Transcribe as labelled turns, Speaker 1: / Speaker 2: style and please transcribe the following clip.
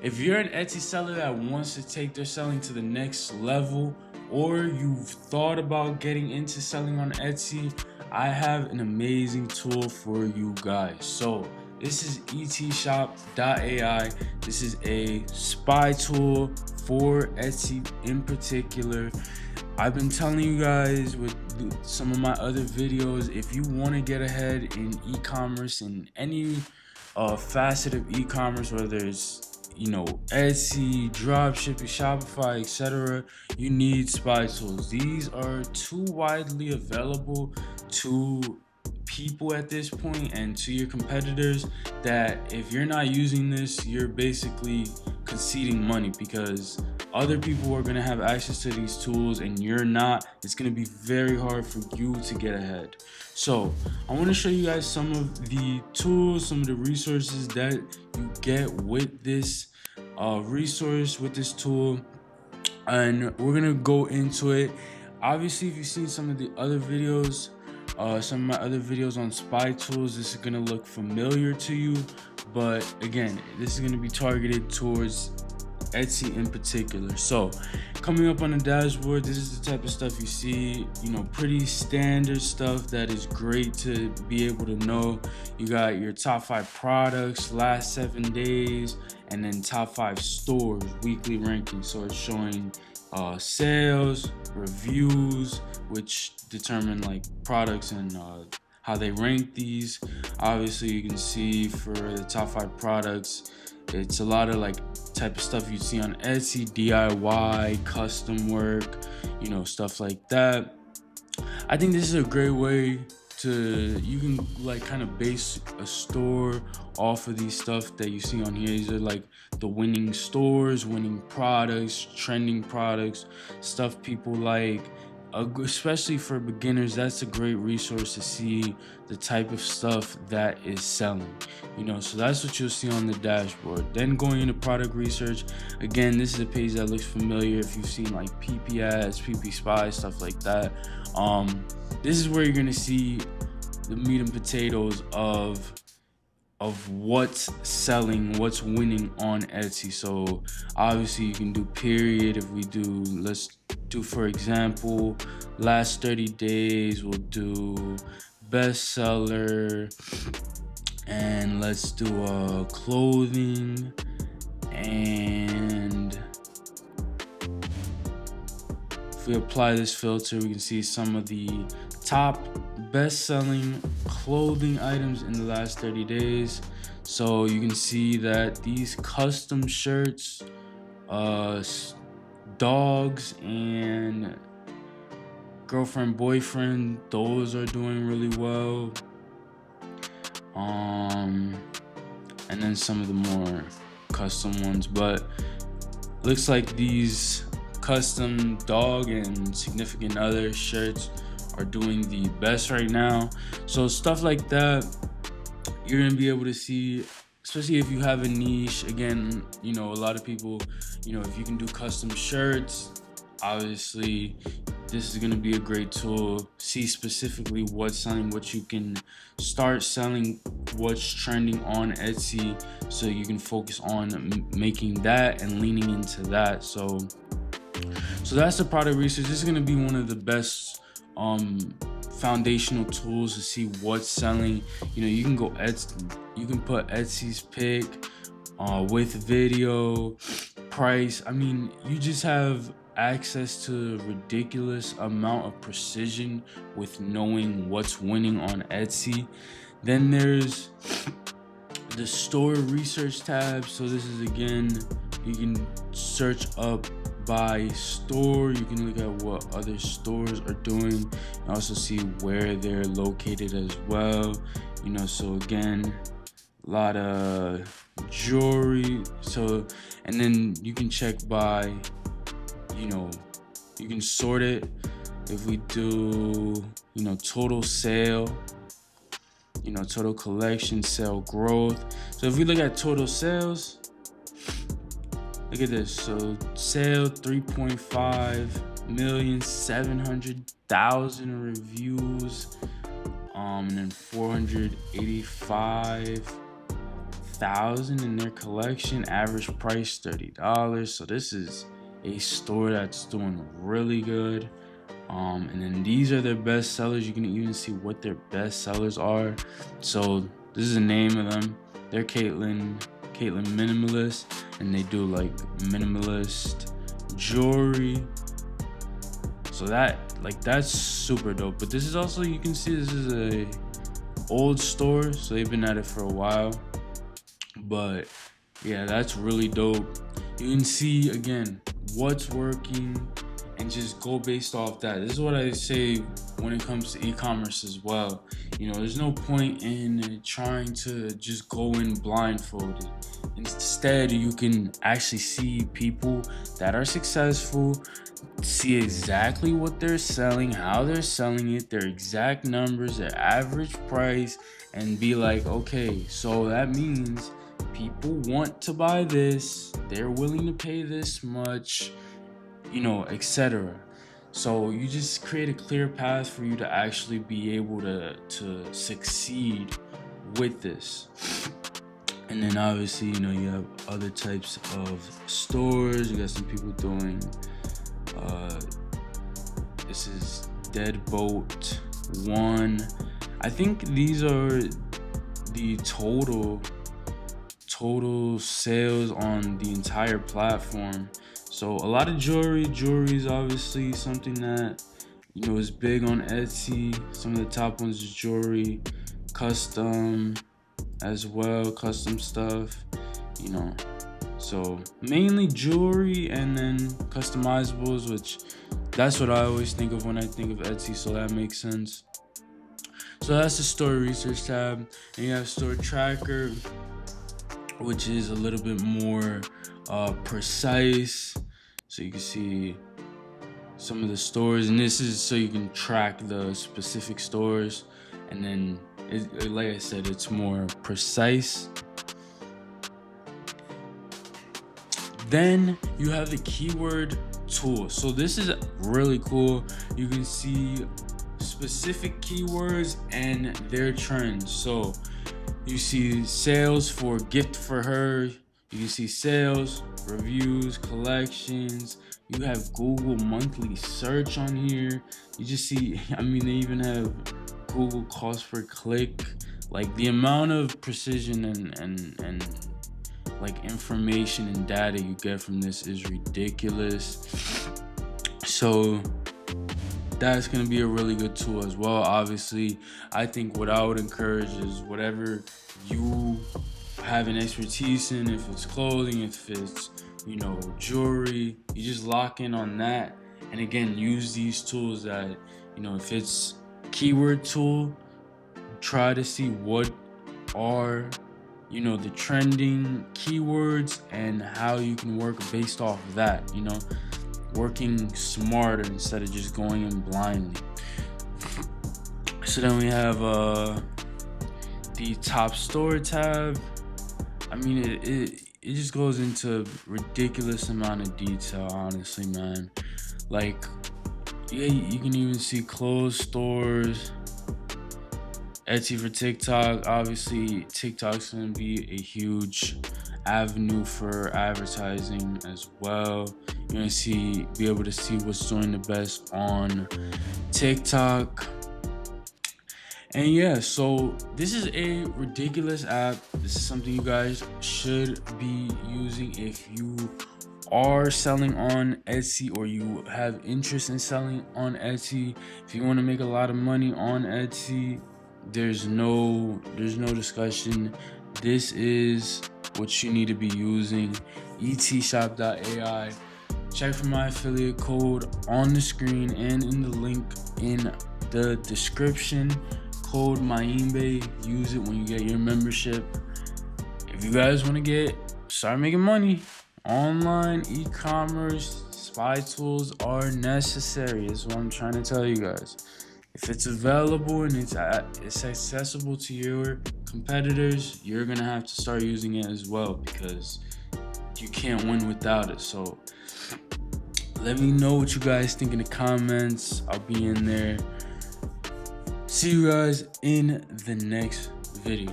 Speaker 1: If you're an Etsy seller that wants to take their selling to the next level, or you've thought about getting into selling on Etsy, I have an amazing tool for you guys. So this is app.etshop.ai. This is a spy tool for Etsy in particular. I've been telling you guys with some of my other videos, if you want to get ahead in e-commerce, in any facet of e-commerce, whether it's Etsy, dropshipping, Shopify, etc., you need spy tools. These are too widely available to people at this point and to your competitors that if you're not using this, you're basically conceding money, because other people are going to have access to these tools and you're not. It's going to be very hard for you to get ahead. So I want to show you guys some of the tools, some of the resources that you get with this resource, with this tool, and we're gonna go into it. Obviously, if you've seen some of the other videos, some of my other videos on spy tools, this is gonna look familiar to you, but again, this is gonna be targeted towards Etsy in particular. So coming up on the dashboard, this is the type of stuff you see, pretty standard stuff that is great to be able to know. You got your top 5 products, last 7 days, and then top 5 stores, weekly ranking. So it's showing sales, reviews, which determine like products and how they rank these. Obviously, you can see for the top 5 products, it's a lot of like type of stuff you see on Etsy, DIY, custom work, stuff like that. I think this is a great way you can like kind of base a store off of these stuff that you see on here. These are like the winning stores, winning products, trending products, stuff people like. Especially for beginners, that's a great resource to see the type of stuff that is selling, so that's what you'll see on the dashboard. Then going into product research, again, this is a page that looks familiar if you've seen like PP ads, PP spy, stuff like that. This is where you're gonna see the meat and potatoes of what's selling, what's winning on Etsy. So obviously you can do period. If we do, let's do, for example, last 30 days, we'll do bestseller, and let's do clothing, and if we apply this filter, we can see some of the top best-selling clothing items in the last 30 days. So you can see that these custom shirts, dogs and girlfriend, boyfriend, those are doing really well. And then some of the more custom ones, but looks like these custom dog and significant other shirts are doing the best right now. So stuff like that, you're gonna be able to see, especially if you have a niche. Again, a lot of people, if you can do custom shirts, obviously this is gonna be a great tool. See specifically what's selling, what you can start selling, what's trending on Etsy, so you can focus on making that and leaning into that. So that's the product research. This is gonna be one of the best foundational tools to see what's selling. You can go you can put Etsy's pick with video, price. I mean, you just have access to a ridiculous amount of precision with knowing what's winning on Etsy. Then there's the store research tab. So this is, again, you can search up by store. You can look at what other stores are doing and also see where they're located as well. So again, a lot of jewelry. So, and then you can check by, you can sort it. If we do, total sale, total collection, sale growth. So if we look at total sales, look at this. So sale 3.5,700,000 reviews, and then 485,000 1,000 in their collection, average price $30. So this is a store that's doing really good. And then these are their best sellers. You can even see what their best sellers are. So this is the name of them. They're Caitlin Minimalist, and they do like minimalist jewelry. So that's super dope. But this is also, you can see this is a old store, so they've been at it for a while. But yeah, that's really dope. You can see again what's working and just go based off that. This is what I say when it comes to e-commerce as well. You know, there's no point in trying to just go in blindfolded. Instead, you can actually see people that are successful, see exactly what they're selling, how they're selling it, their exact numbers, their average price, and be like, okay, so that means people want to buy this, they're willing to pay this much, you know, etc. So you just create a clear path for you to actually be able to succeed with this. And then obviously, you know, you have other types of stores. You got some people doing this is Deadbolt 1. I think these are the total sales on the entire platform. So a lot of jewelry is obviously something that, you know, is big on Etsy. Some of the top ones is jewelry, custom as well, custom stuff, you know. So mainly jewelry and then customizables, which that's what I always think of when I think of Etsy, so that makes sense. So that's the store research tab. And you have store tracker, which is a little bit more precise. So you can see some of the stores, and this is so you can track the specific stores. And then, like I said, it's more precise. Then you have the keyword tool. So this is really cool. You can see specific keywords and their trends. So you see sales for gift for her. You can see sales, reviews, collections. You have Google monthly search on here. You just see, I mean, they even have Google cost per click. Like the amount of precision and like information and data you get from this is ridiculous. So that's going to be a really good tool as well. Obviously, I think what I would encourage is whatever you have an expertise in, if it's clothing, if it's, you know, jewelry, you just lock in on that. And again, use these tools that, you know, if it's keyword tool, try to see what are, you know, the trending keywords and how you can work based off of that, you know, working smarter instead of just going in blindly. So then we have the top store tab. I mean, it just goes into ridiculous amount of detail, honestly, man. Like, yeah, you can even see clothes stores, Etsy for TikTok. Obviously, TikTok's gonna be a huge avenue for advertising as well. You're gonna be able to see what's doing the best on TikTok. And yeah, so this is a ridiculous app. This is something you guys should be using if you are selling on Etsy or you have interest in selling on Etsy. If you want to make a lot of money on Etsy, there's no discussion. This is what you need to be using. app.etshop.ai. Check for my affiliate code on the screen and in the link in the description. Code Mayimbe. Use it when you get your membership. If you guys want to start making money, online e-commerce spy tools are necessary. Is what I'm trying to tell you guys. If it's available and it's accessible to your competitors, you're gonna have to start using it as well, because you can't win without it. So let me know what you guys think in the comments. I'll be in there. See you guys in the next video.